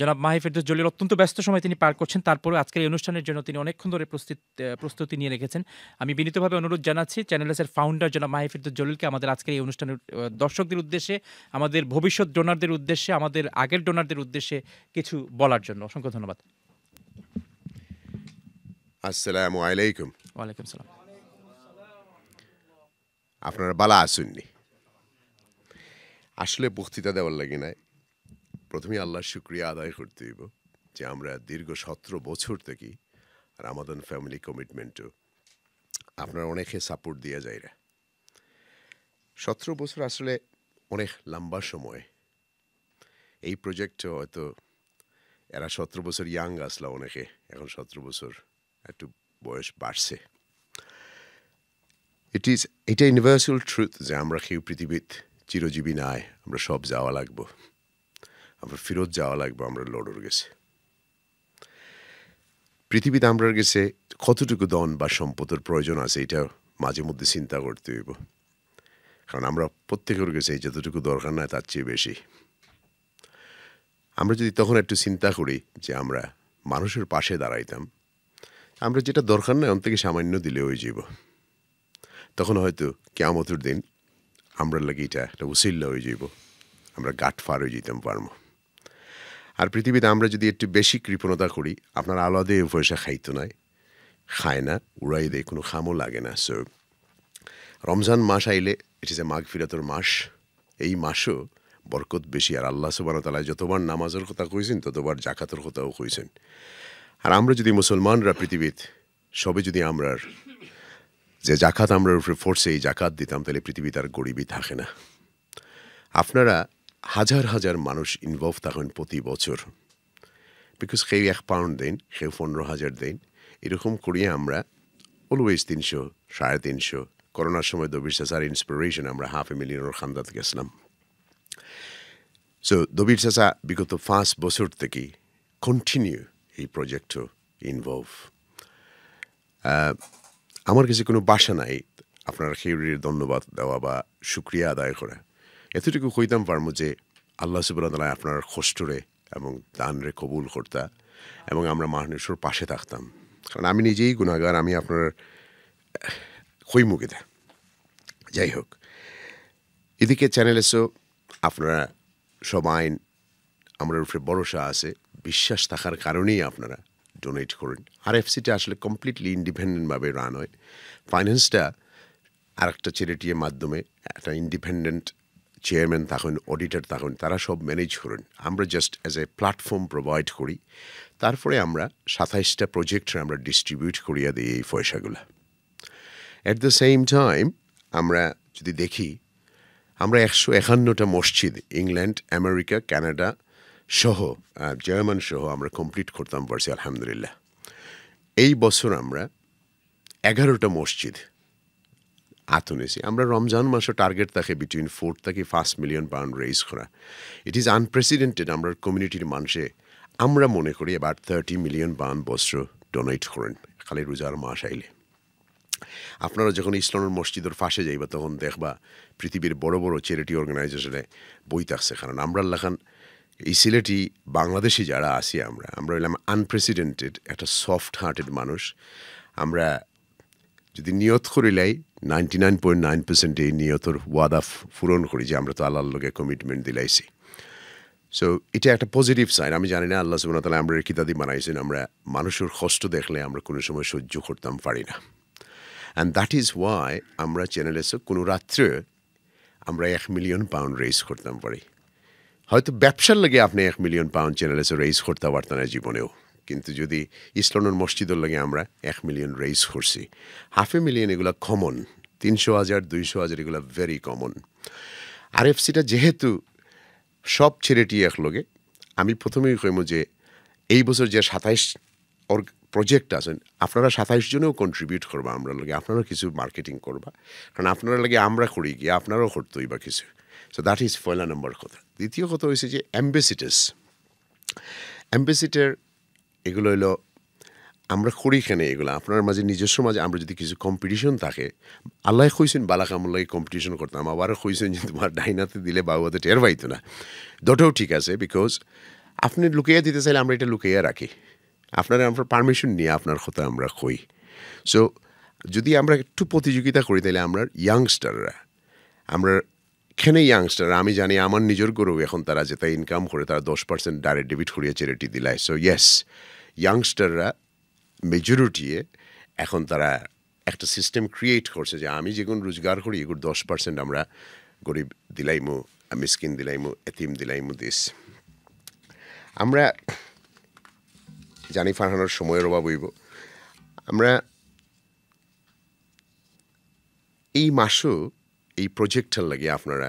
জনাব মাহি ফেরদৌস জলিল অত্যন্ত ব্যস্ত সময় তিনি পার করছেন। তারপরেও আজকের এই অনুষ্ঠানের জন্য তিনি অনেকক্ষণ ধরে প্রস্তুতি নিয়ে রেখেছেন। আমি বিনীতভাবে অনুরোধ জানাচ্ছি চ্যানেল এস এর ফাউন্ডার জনাব মাহি ফেরদৌস জলিলকে আমাদের আজকের এই অনুষ্ঠানের দর্শকদের উদ্দেশ্যে, আমাদের ভবিষ্যৎ ডোনারদের উদ্দেশ্যে, আমাদের আগের ডোনারদের উদ্দেশ্যে কিছু বলার জন্য অসংখ্য ধন্যবাদ। আসসালামু আলাইকুম। ওয়ালাইকুম সালাম। আপনারা বালা আসুননি। আসলে বক্তৃতা দেওয়ার লাগে নাই, প্রথমে আল্লাহর শুকরিয়া আদায় করতে হইব যে আমরা দীর্ঘ 17 বছর থেকে রামাদান ফ্যামিলি কমিটমেন্টও আপনারা অনেকে সাপোর্ট দিয়ে যায়রা। 17 বছর আসলে অনেক লম্বা সময়। এই প্রজেক্টে হয়তো এরা 17 বছর ইয়াং আসলা অনেকে, এখন 17 বছর একটু বয়স বাড়ছে। এটা ইউনিভার্সাল ট্রুথ যে আমরা কেউ পৃথিবীত চিরজীবী নাই, আমরা সব যাওয়া লাগবো, আমরা ফেরত যাওয়া লাগবো আমরা লড়র গেছে। পৃথিবীতে আমরা গেছে কতটুকু ধন বা সম্পদের প্রয়োজন আছে এটা মাঝে মধ্যে চিন্তা করতে হইব, কারণ আমরা প্রত্যেকের গেছে যতটুকু দরকার নাই তার চেয়ে বেশি। আমরা যদি তখন একটু চিন্তা করি যে আমরা মানুষের পাশে দাঁড়াইতাম, আমরা যেটা দরকার নাই অন থেকে সামান্য দিলে হয়ে যাব, তখন হয়তো কিয়ামতের দিন আমরা লাগে এটা একটা উসিল্লা হয়ে যাব, আমরা গাঁট ফার হয়ে যেতাম পারবো। আর পৃথিবীতে আমরা যদি একটু বেশি কৃপণতা করি, আপনার আলাদা পয়সা খাইতো নাই, খায় না, উড়াই দেয়, কোনো খামও লাগে না। সো রমজান মাস আইলে ইট ইজ এ মাগফিরাতের মাস। এই মাসও বরকত বেশি, আর আল্লাহ সুবহানাহু ওয়া তাআলা যতবার নামাজের কথা কইছেন ততবার জাকাতের কথাও কইছেন। আর আমরা যদি মুসলমানরা পৃথিবীত সবে যদি আমরা যে জাকাত আমরা উপরে ফোর্সে এই জাকাত দিতাম, তাহলে পৃথিবীতে আর গরিবই থাকে না। আপনারা হাজার হাজার মানুষ ইনভলভ থাকেন প্রতি বছর, বিকজ কেউ 1 পাউন্ড দেন, কেউ 15,000 দেন, এরকম করিয়ে আমরা অলওয়েজ 300, 350, করোনার সময় দবির চাচার ইন্সপিরেশন আমরা 500,000 খান্দাত গেছিলাম। সো দবির চাচা বিগত 5 বছর থেকে কন্টিনিউ এই প্রজেক্টও ইনভলভ। আমার কাছে কোনো বাসা নাই আপনার খেউরির ধন্যবাদ দেওয়া বা শুক্রিয়া আদায় করা। এতটুকু কইতাম পারবো যে আল্লাহ সুবহানাহু ওয়া তাআলা আপনার কষ্টরে এবং দানরে কবুল করতা এবং আমরা মানুষের পাশে থাকতাম, কারণ আমি নিজেই গুনাহগার, আমি আপনার কইমুকে দেয়। যাই হোক, এদিকে চ্যানেল এসো আপনারা সবাই আমার উপরে ভরসা আছে, বিশ্বাস থাকার কারণেই আপনারা ডোনেট করেন। আর এফসিটা আসলে কমপ্লিটলি ইন্ডিপেন্ডেন্টভাবে রান হয়। ফাইন্যান্সটা আর একটা চ্যারিটির মাধ্যমে একটা ইন্ডিপেন্ডেন্ট চেয়ারম্যান থাকুন, অডিটর থাকুন, তারা সব ম্যানেজ করেন। আমরা just as a platform provide করি। তারপরে আমরা 27টা প্রজেক্টে আমরা ডিস্ট্রিবিউট করিয়া দিই এই পয়সাগুলো। অ্যাট দ্য সেম টাইম আমরা যদি দেখি, আমরা 151টা মসজিদ ইংল্যান্ড, আমেরিকা, কানাডা সহ জার্মান সহ আমরা কমপ্লিট করতাম পারছি আলহামদুলিল্লাহ। এই বছর আমরা 11টা মসজিদ আতুনেছি। আমরা রমজান মাসে টার্গেট থাকে বিটুইন 4 থেকে 5 মিলিয়ন পাউন্ড রেইজ করা। It is unprecedented. আমরা কমিউনিটির মানুষে আমরা মনে করি এবার 30 মিলিয়ন পাউন্ড বছর ডোনেট করেন খালি রোজার মাস আইলে। আপনারা যখন ইসলামের মসজিদের ফাঁসে যাইবা তখন দেখবা পৃথিবীর বড় বড় চ্যারিটি অর্গানাইজেশনে বই থাকছে, কারণ আমরা লেখান এই সিলেটি বাংলাদেশি যারা আছি আমরা হইলাম আনপ্রেসিডেন্টেড একটা সফট হার্টেড মানুষ। আমরা যদি নিয়ত করিলাই 99.9% এই নিয়তর ওয়াদা পূরণ করি যে আমরা তো আল্লাহর লগে কমিটমেন্ট দিলাইছি। সো এটা একটা পজিটিভ সাইন। আমি জানি না আল্লাহ সুবহানাহু ওয়া তাআলা আমরা কিতাদি বানাইছেন, আমরা মানুষের কষ্ট দেখলে আমরা কোনো সময় সহ্য করতাম পারি না। অ্যান্ড দ্যাট ইজ ওয়াই আমরা চ্যানেলে কোনো রাত্রে আমরা 1 মিলিয়ন পাউন্ড রেইজ করতাম পারি। হয়তো ব্যবসার লাগে আপনি 1 মিলিয়ন পাউন্ড চ্যানেলে রেইজ করতে পারতেন না জীবনেও, কিন্তু যদি ইসলামের মসজিদের লাগে আমরা 1 মিলিয়ন রেইজ করছি, 500,000 এগুলো কমন, 300,000, 200,000 এগুলো ভেরি কমন। আর এফসিটা যেহেতু সব চ্যারিটি একলগে, আমি প্রথমেই কইম যে এই বছর যে 27 প্রজেক্ট আছেন আপনারা 27 জনেও কন্ট্রিবিউট করবা আমরা লাগে, আপনারা কিছু মার্কেটিং করবা, কারণ আপনারা লাগে আমরা করি গিয়ে আপনারাও করতেই বা কিছু। সো দ্যাট ইজ পয়লা নম্বর কথা। দ্বিতীয় কথা হয়েছে যে অ্যাম্বাসিডার এগুলো হইলো আমরা করি কেনে এগুলো আপনার মাঝে নিজস্ব মাঝে আমরা যদি কিছু কম্পিটিশন থাকে, আল্লাহ কইছেন বালাকামুল্লাহ কম্পিটিশন করতাম, আবার কইছেন যে তোমার ডাইনাতে দিলে বাবুতে টের পাইতো না। দুটোও ঠিক আছে, বিকজ আপনি লুকিয়ে দিতে চাইলে আমরা এটা লুকিয়ে রাখি, আপনারা আমরা পারমিশন নিয়ে আপনার কথা আমরা কই। সো যদি আমরা একটু প্রতিযোগিতা করি তাহলে আমরা ইয়াংস্টাররা, আমরা এখানে ইয়াংস্টার, আমি জানি আমার নিজের গরু এখন তারা যেটা ইনকাম করে তারা 10% ডাইরেক্ট ডেবিট করিয়ে চ্যারিটি দিলায়। সো ইয়েস, ইয়াংস্টাররা মেজরিটি এখন তারা একটা সিস্টেম ক্রিয়েট করছে যে আমি যেগুলো রোজগার করি এগুলো 10% আমরা গরিব দিলাইমু, মিসকিন দিলাইমু, এতিম দিলাইমু দিস। আমরা জানি ফারহানোর সময়ের অভাব হইব, আমরা এই মাসও এই প্রজেক্টটার লাগে আপনারা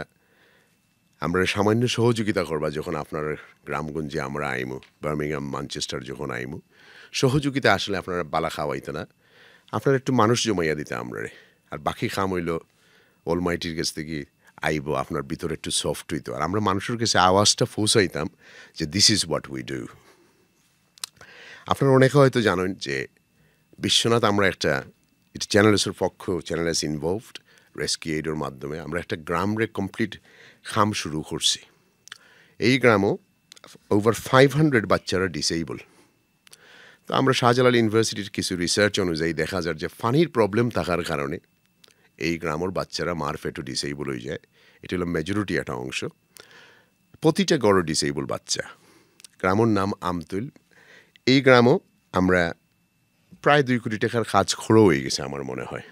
আমরা সামান্য সহযোগিতা করবা যখন আপনার গ্রামগঞ্জে আমরা আইমু, বার্মিংহাম ম্যানচেস্টার যখন আইমু, সহযোগিতা আসলে আপনারা বালা খাওয়াইতে না, আপনারা একটু মানুষ জমাইয়া দিতে আমরা। আর বাকি খাম হইল অলমাইটির কাছ থেকে আইব, আপনার ভিতরে একটু সফট হইতো, আর আমরা মানুষের কাছে আওয়াজটা পৌঁছাইতাম যে this is what we do. আপনারা অনেকে হয়তো জানেন যে বিশ্বনাথ আমরা একটা চ্যানেলসের পক্ষ, চ্যানেলস ইনভলভড রেস্কিউ এইডের মাধ্যমে আমরা একটা গ্রামরে কমপ্লিট খাম শুরু করছি। এই গ্রামও ওভার 500 বাচ্চারা ডিসেবল। তো আমরা শাহজালাল ইউনিভার্সিটির কিছু রিসার্চ অনুযায়ী দেখা যায় যে পানির প্রবলেম থাকার কারণে এই গ্রামের বাচ্চারা মারফেটও ডিসেবল হয়ে যায়। এটা হলো মেজরিটি একটা অংশ, প্রতিটা গড় ডিসেবল বাচ্চা। গ্রামের নাম আমতুল। এই গ্রামও আমরা প্রায় 2 কোটি টাকার কাজ খড়ো হয়ে গেছে আমার মনে হয়।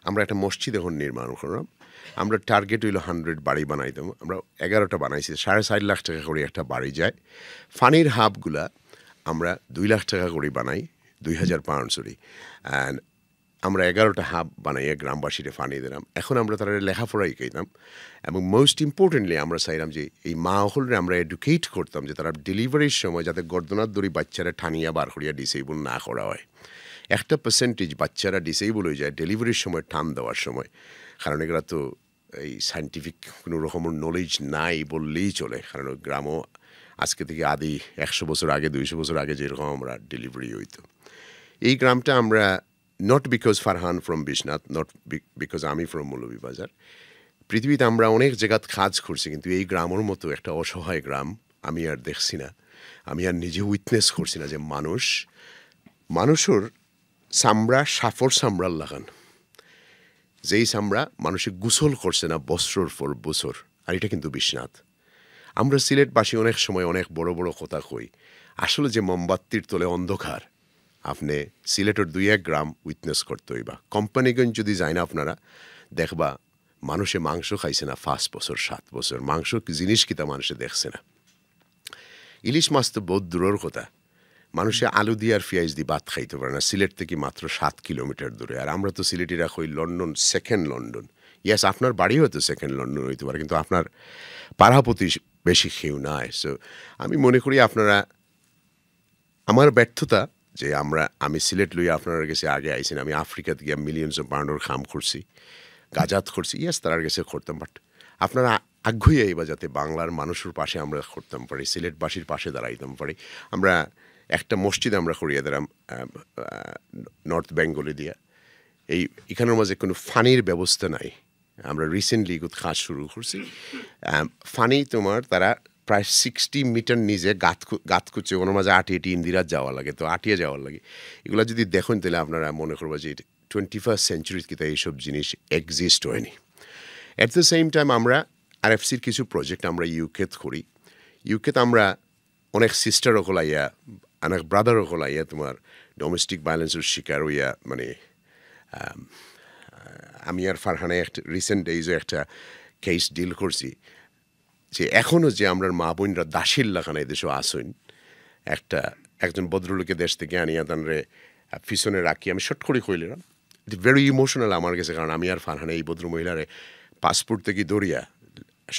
আমরা একটা মসজিদ এখন নির্মাণ করলাম, আমরা টার্গেট হইল 100 বাড়ি বানাইতাম, আমরা 11টা বানাইছি। 4.5 লাখ টাকা করে একটা বাড়ি যায়। ফানির হাবগুলা আমরা 2 লাখ টাকা করে বানাই, 2000 পাউন্ড সরি, অ্যান্ড আমরা 11টা হাব বানাইয়া গ্রামবাসীরা ফানি দিলাম। এখন আমরা তারা লেখাপড়াই খাইতাম, এবং মোস্ট ইম্পর্টেন্টলি আমরা চাইলাম যে এই মা হলরে আমরা এডুকেট করতাম যে তারা ডেলিভারির সময় যাতে গর্দনার দড়ি বাচ্চারা ঠানিয়া বার করিয়া ডিসেবল না করা হয়। একটা পার্সেন্টেজ বাচ্চারা ডিসেবল হয়ে যায় ডেলিভারির সময়, টান দেওয়ার সময়, কারণ এগুলো তো এই সায়েন্টিফিক কোনো রকমের নলেজ নাই বললেই চলে। কারণ গ্রামও আজকে থেকে আদি 100 বছর আগে, 200 বছর আগে যেরকম আমরা ডেলিভারি হইতো। এই গ্রামটা আমরা not because Farhan from Biswanath, not because আমি ফ্রম মৌলভীবাজার, পৃথিবীতে আমরা অনেক জায়গাত কাজ করছি, কিন্তু এই গ্রামের মতো একটা অসহায় গ্রাম আমি আর দেখছি না। আমি আর নিজে উইটনেস করছি না যে মানুষের চামড়া সাফর চামড়ার লাগান, যেই চামড়া মানুষে গোসল করছে না বছর পর বছর। আর এটা কিন্তু বিশ্বনাথ। আমরা সিলেটবাসী অনেক সময় অনেক বড় বড় কথা কই, আসলে যে মোমবাতির তলে অন্ধকার, আপনি সিলেটের 2-1 গ্রাম উইটনেস করতে হইবা। কোম্পানিগঞ্জ যদি যায় না আপনারা দেখবা মানুষে মাংস খাইছে না 5 বছর 7 বছর, মাংস জিনিস কিতা মানুষে দেখছে না। ইলিশ মাছ তো বহুত দূরের কথা, মানুষে আলু দিয়ে আর পেঁয়াজ দিয়ে ভাত খাইতে পারে না। সিলেট থেকে মাত্র 7 কিলোমিটার দূরে, আর আমরা তো সিলেটিরা কই লন্ডন, সেকেন্ড লন্ডন। ইয়াস, আপনার বাড়ি হয়তো সেকেন্ড লন্ডন হইতে পারে, কিন্তু আপনার পাড়াপতি বেশি খেউ নাই। সো আমি মনে করি আপনারা, আমার ব্যর্থতা যে আমি সিলেট লইয়া আপনার কাছে আগে আইসি না। আমি আফ্রিকাতে গিয়ে মিলিয়নস অফ পাউন্ডের খাম করছি, গাজাত করছি, ইয়াস তার কাছে করতাম, বাট আপনারা আগ্রহী আইবা যাতে বাংলার মানুষের পাশে আমরা করতাম পারি, সিলেটবাসীর পাশে দাঁড়াইতাম পারি। আমরা একটা মসজিদ আমরা করিয়ে দিলাম নর্থ বেঙ্গলে দিয়া। এখানের মাঝে কোনো ফানির ব্যবস্থা নাই। আমরা রিসেন্টলি কাজ শুরু করছি। ফানি তোমার তারা প্রায় 60 মিটার নিজে গাত খুঁজছে, ওনার মাঝে আটিয়ে ইন্দিরাত যাওয়া লাগে, তো আটিয়ে যাওয়ার লাগে। এগুলো যদি দেখুন তাহলে আপনারা মনে করবো যে 21st সেঞ্চুরিতে কিন্তু এইসব জিনিস এক্সিস্ট হয়নি। অ্যাট দ্য সেম টাইম আমরা আরএফসির কিছু প্রজেক্ট আমরা ইউকেত করি। ইউকেতে আমরা অনেক সিস্টার হলাইয়া, অনেক ব্রাদার হলাইয়া তোমার ডোমেস্টিক ভায়োলেন্সের শিকার হইয়া, মানে আমি আর ফারহানে একটা রিসেন্ট ডেইজে একটা কেস ডিল করছি যে এখনও যে আমরা মা বোনরা দাসির লাগানো এদেশেও আসুন, একজন ভদ্রলোকে দেশ থেকে আনিয়া তানরে পিছনে রাখি। আমি শর্ট করে কইলাম, ইট ভেরি ইমোশনাল আমার কাছে, কারণ আমি আর ফারহানে এই ভদ্র মহিলারে পাসপোর্ট থেকে দৌড়িয়া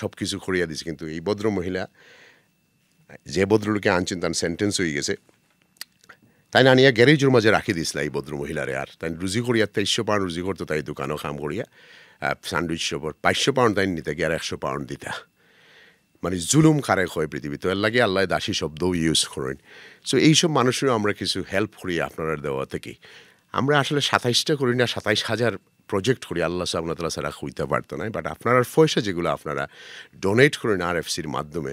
সব কিছু করিয়া দিছি, কিন্তু এই ভদ্র মহিলা যে ভদ্রলোকে আনছেন তার সেন্টেন্স হয়ে গেছে, তাই না আনিয়া গ্যারেজের মাঝে রাখি দিছিল এই ভদ্র মহিলারে। আর তাই রুজি করিয়া 2300 পাউন্ড রুজি করতো, তাই দোকানও কাম করিয়া স্যান্ডউইচ শপর 500 পাউন্ড তাই নিতে গিয়ে আর 100 পাউন্ড দিতা। মানে জুলুম কারে হয় পৃথিবীতে, এর লাগে আল্লাহ দাসী শব্দও ইউজ করেন। সো এইসব মানুষেরও আমরা কিছু হেল্প করি আপনারা দেওয়া থেকে। আমরা আসলে 27টা করি না, 27,000 প্রজেক্ট করি, আল্লাহ সাবনা তালা ছাড়া হইতে পারতো না। বাট আপনার পয়সা যেগুলো আপনারা ডোনেট করেন আরএফসির মাধ্যমে,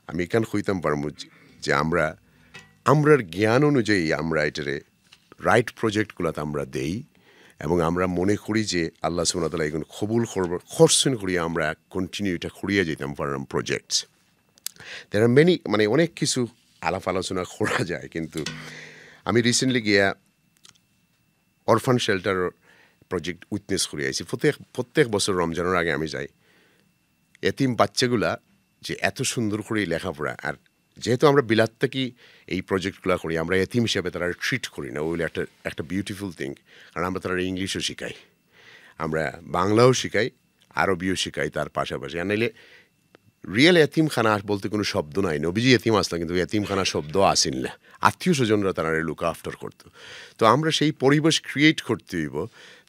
আমি এখান হইতাম পারবো যে আমরার জ্ঞান অনুযায়ী আমরা এটারে রাইট প্রজেক্টগুলোতে আমরা দেই এবং আমরা মনে করি যে আল্লাহ সুবহানাহু ওয়া তাআলা এগুলো কবুল করবে খরচন করিয়া আমরা কন্টিনিউ এটা করিয়া যেতাম পারলাম প্রজেক্টস দের আর মেনি মানে অনেক কিছু আলাপ আলোচনা করা যায় কিন্তু আমি রিসেন্টলি গিয়া অরফান শেল্টার প্রজেক্ট উইটনেস করে আইছি প্রত্যেক বছর রমজানের আগে আমি যাই এতিম বাচ্চাগুলা যে এত সুন্দর করে লেখাপড়া আর যেহেতু আমরা বিলাত থেকে এই প্রজেক্টগুলো করি আমরা এতিম হিসেবে তারা ট্রিট করি না ওইগুলো একটা বিউটিফুল থিং কারণ আমরা তারা ইংলিশও শিখাই আমরা বাংলাও শিখাই আরবিও শিখাই তার পাশাপাশি আর নাইলে রিয়েল এতিমখানা বলতে কোনো শব্দ নাই নবীজি এতিম আসলাম কিন্তু এতিমখানা শব্দ আসেন না আত্মীয় স্বজনরা তারা লুক আফটার করতো তো আমরা সেই পরিবেশ ক্রিয়েট করতে হইব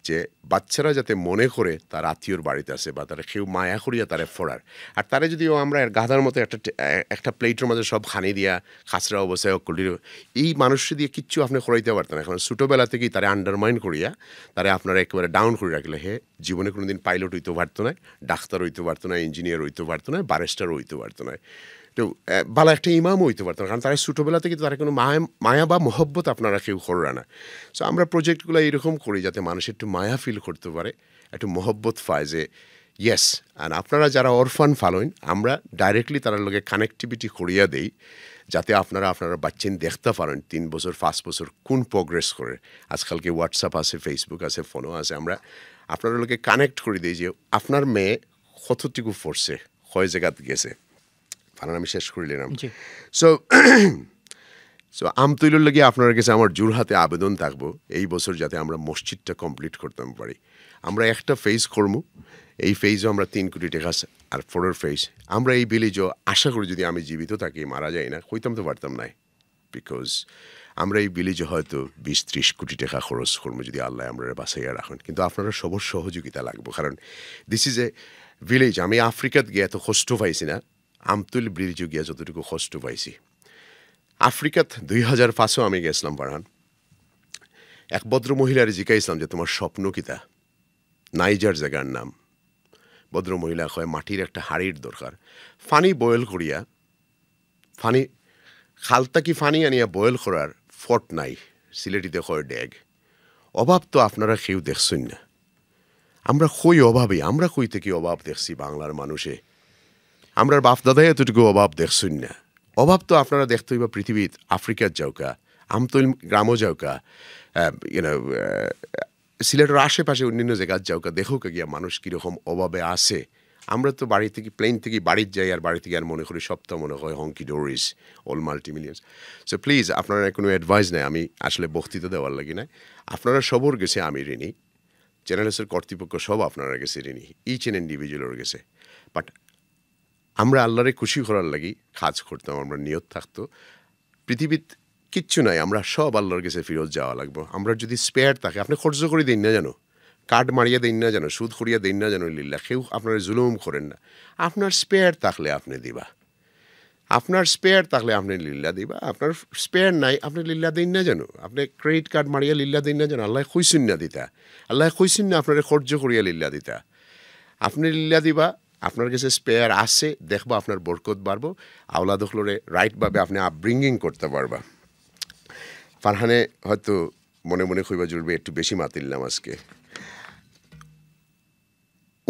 যে বাচ্চারা যাতে মনে করে তার আত্মীয়র বাড়িতে আসে বা তারা কেউ মায়া করিয়া তারা ফোড়ার আর তারা যদিও আমরা গাধার মতো একটা প্লেটের মাঝে সব খানি দিয়া খাসরা অবস্থায় কলির এই মানুষটি দিয়ে কিচ্ছু আপনি করাইতে পারতেন না এখন ছোটোবেলা থেকেই তারা আন্ডারমাইন করিয়া তারা আপনারা একেবারে ডাউন করে রাখলে হে জীবনে কোনো দিন পাইলট হইতে পারতো না ডাক্তার হইতে পারতো না ইঞ্জিনিয়ার হইতে পারতো না ব্যারিস্টার হইতে পারতো না তো ভালো একটা ইমামও হইতে পারতো না কারণ তারা ছোটোবেলা থেকে তারা কোনো মায়া বা মহব্বত আপনারা কেউ কররা না সো আমরা প্রজেক্টগুলো এরকম করি যাতে মানুষ একটু মায়া ফিল করতে পারে একটু মহব্বত পায় যে ইয়েস আর আপনারা যারা অরফান ফালোইন আমরা ডাইরেক্টলি তার লগে কানেক্টিভিটি করিয়া দেই যাতে আপনারা বাচ্চেন দেখতে পারেন 3 বছর 5 বছর কোন প্রোগ্রেস করে আজকালকে হোয়াটসঅ্যাপ আছে ফেসবুক আছে ফোনও আছে আমরা আপনার লগে কানেক্ট করে দিই যে আপনার মেয়ে কতটুকু ফোর্সে কয় জায়গাতে গেছে ফারান আমি শেষ করে নিলাম সো আমতৈলের লাগে আপনার কাছে আমার জোরহাতে আবেদন থাকবো এই বছর যাতে আমরা মসজিদটা কমপ্লিট করতে পারি আমরা একটা ফেজ করবো এই ফেজও আমরা 3 কোটি টাকা আর 4 ফেজ আমরা এই ভিলেজও আশা করি যদি আমি জীবিত থাকি মারা যাই না কইতাম তো পারতাম না বিকজ আমরা এই ভিলেজে হয়তো 20-30 কোটি টাকা খরচ করবো যদি আল্লাহ আমরা বাঁচাইয়া রাখেন কিন্তু আপনারা সবার সহযোগিতা লাগবে কারণ দিস ইজ এ ভিলেজ আমি আফ্রিকাত গিয়ে এত কষ্ট পাইছি না আমতুল ব্রিজে গিয়া যতটুকু কষ্ট পাইছি আফ্রিকাত 2005-এও আমি গেছিলাম পারহান এক ভদ্র মহিলার জিজ্ঞাসলাম যে তোমার স্বপ্ন কিতা নাইজার জায়গার নাম ভদ্র মহিলা কয় মাটির একটা হাড়ির দরকার ফানি বয়েল করিয়া ফানি খালতা কি ফানি আনিয়া বয়েল করার ফট নাই সিলেটিতে কয় ড্যাগ অভাব তো আপনারা কেউ দেখছেন না আমরা কই অভাবে আমরা কই থেকে অভাব দেখছি বাংলার মানুষে আমরা বাপ দাদাই এতটুকু অভাব দেখছেন না অভাব তো আপনারা দেখতে হইবা পৃথিবীত আফ্রিকার যাওকা আমতৈল গ্রামও যাওকা সিলেটের আশেপাশে অন্যান্য জায়গার যাওকা দেখো গিয়া মানুষ কীরকম অভাবে আসে আমরা তো বাড়ি থেকে প্লেন থেকে বাড়ির যাই আর বাড়ি থেকে আর মনে করি সপ্তাহ মনে হয় হংকি ডোরিস অল মাল্টিমিলিয়ন্স সো প্লিজ আপনারা কোনো অ্যাডভাইস নেই আমি আসলে বক্তৃতা দেওয়ার লাগি না আপনারা সবর গেছে আমি ঋণী চ্যানেলসের কর্তৃপক্ষ সব আপনারা গেছে ঋণী ইচ অ্যান্ড ইন্ডিভিজুয়ালের গেছে বাট আমরা আল্লাহরে খুশি করার লাগি কাজ করতাম আমরা নিয়ত থাকতো পৃথিবীত কিচ্ছু নাই আমরা সব আল্লাহর কাছে ফেরত যাওয়া লাগবো আমরা যদি স্পেয়ার থাকে আপনি খরচ করে দিন না জানো কার্ড মারিয়া দিন না জানো সুদ করিয়া দিন না জানো লিল্লা কেউ আপনারা জুলুম করেন না আপনার স্পেয়ার থাকলে আপনি দিবা আপনার স্পেয়ার থাকলে আপনি লিল্লা দিবা আপনার স্পেয়ার নাই আপনি লিল্লা দিন না জানো আপনি ক্রেডিট কার্ড মারিয়া লিল্লা দিন না জানো আল্লাহ খুঁজছেন না দিতা আল্লাহ খুঁজছেন না আপনার খরচ করিয়া লিল্লা দিতা আপনি লিল্লা দিবা আপনার কাছে স্পেয়ার আসে দেখবা আপনার বরকত বাড়বো আওলা দখলরে রাইটভাবে আপনি আপব্রিঙ্গিং করতে পারবা ফারহানে হয়তো মনে মনে কইবা জুড়বে একটু বেশি মাতিল্লাম আজকে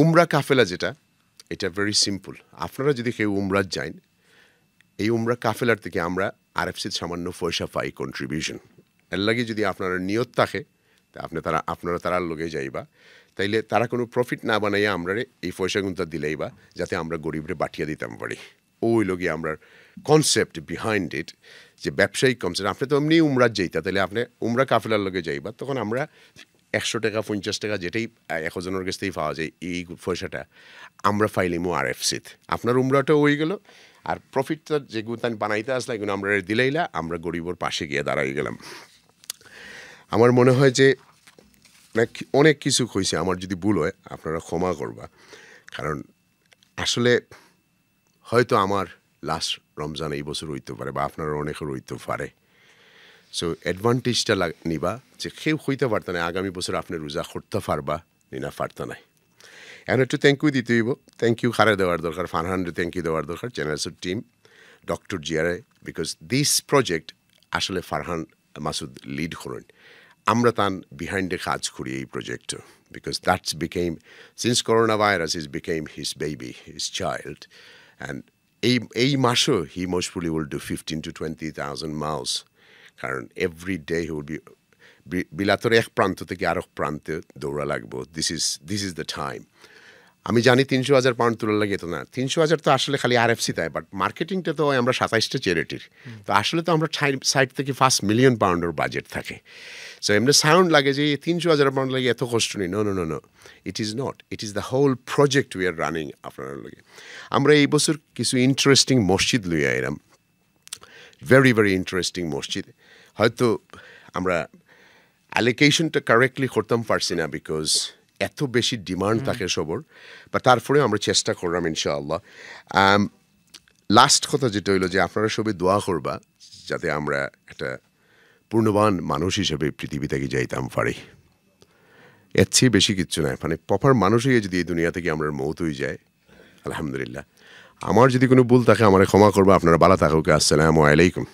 উমরা কাফেলা যেটা এটা ভেরি সিম্পল আপনারা যদি কেউ উমরাত যান এই উমরা কাফেলার থেকে আমরা আরএফসির সামান্য পয়সা পাই কন্ট্রিবিউশন এর লাগে যদি আপনারা নিয়ত থাকে তা আপনারা তারার লগে যাইবা তাইলে তারা কোনো প্রফিট না বানাইয়া আমরা এই পয়সাগুলো দিলেইবা যাতে আমরা গরিবরে বাটিয়া দিতাম পারি ওই লগে আমরা কনসেপ্ট বিহাইন্ড ইট যে ব্যবসায়িক কনসেপ্ট আপনি তো এমনি উমরাত যাইতা তাহলে আপনি উমরা কাফেলার লগে যাইবা তখন আমরা 100 টাকা 50 টাকা যেটাই 1000 জনের কাছ থেকেই পাওয়া যায় এই পয়সাটা আমরা ফাইলিমো আরএফসিত আপনার উমরাটাও হয়ে গেল আর প্রফিটটা যেগুলো তাই বানাইতে আসলে এগুলো আমরা দিলেইলা আমরা গরিবর পাশে গিয়ে দাঁড়াই গেলাম আমার মনে হয় যে অনেক কিছু হয়েছে আমার যদি ভুল হয় আপনারা ক্ষমা করবা কারণ আসলে হয়তো আমার লাস্ট রমজান এই বছর হইতে পারে বা আপনারা অনেকের হইতে পারে সো অ্যাডভান্টেজটা নিবা যে কেউ হইতে পারত না আগামী বছর আপনি রোজা করতে পারবা না পারত নাই এখন একটু থ্যাংক ইউ দিতে হইব থ্যাংক ইউ খারে দেওয়ার দরকার ফারহানরে থ্যাংক ইউ দেওয়ার দরকার চ্যানেলসের টিম ডক্টর জিয়ারে বিকজ দিস প্রজেক্ট আসলে ফারহান মাসুদ লিড করেন আমরা তান বিহাইন্ডে কাজ করি এই project because that's became since corona virus is became his baby his child and এই মাসও he most probably will do 15 to 20,000 miles কারণ every day he will be বিলাতর এক প্রান্ত থেকে আরেক প্রান্তে দৌড়া লাগবো দিস ইজ দ্য টাইম আমি জানি 300,000 পাউন্ড তোলার লাগে তো না 300,000 তো আসলে খালি RFC তাই বাট মার্কেটিংটা তো আমরা 27টা চ্যারিটির তো আসলে তো আমরা সাইড থেকে 5 মিলিয়ন পাউন্ডের বাজেট থাকে সো এমনি সাউন্ড লাগে যে 300,000 পাউন্ড লাগে এত কষ্ট নেই no it is not it is the whole project we are running আপনার লাগে আমরা এই বছর কিছু ইন্টারেস্টিং মসজিদ লইয়া এরাম ভেরি ভেরি ইন্টারেস্টিং মসজিদ হয়তো আমরা অ্যালোকেশনটা কারেক্টলি করতাম পারছি না বিকজ এত বেশি ডিমান্ড থাকে সবর বা তারপরেও আমরা চেষ্টা করলাম ইনশাআল্লাহ লাস্ট কথা যেটা হইলো যে আপনারা সবাই দোয়া করবা যাতে আমরা একটা পূর্ণবান মানুষ হিসেবে পৃথিবী থেকে যাইতাম পারি এর চেয়ে বেশি কিচ্ছু নয় মানে প্রপার মানুষ হয়ে যদি এই দুনিয়া থেকে আমরা মৌত হয়ে যায় আলহামদুলিল্লাহ আমার যদি কোনো ভুল থাকে আমার ক্ষমা করবো আপনারা ভালো থাকুক আসসালামু আলাইকুম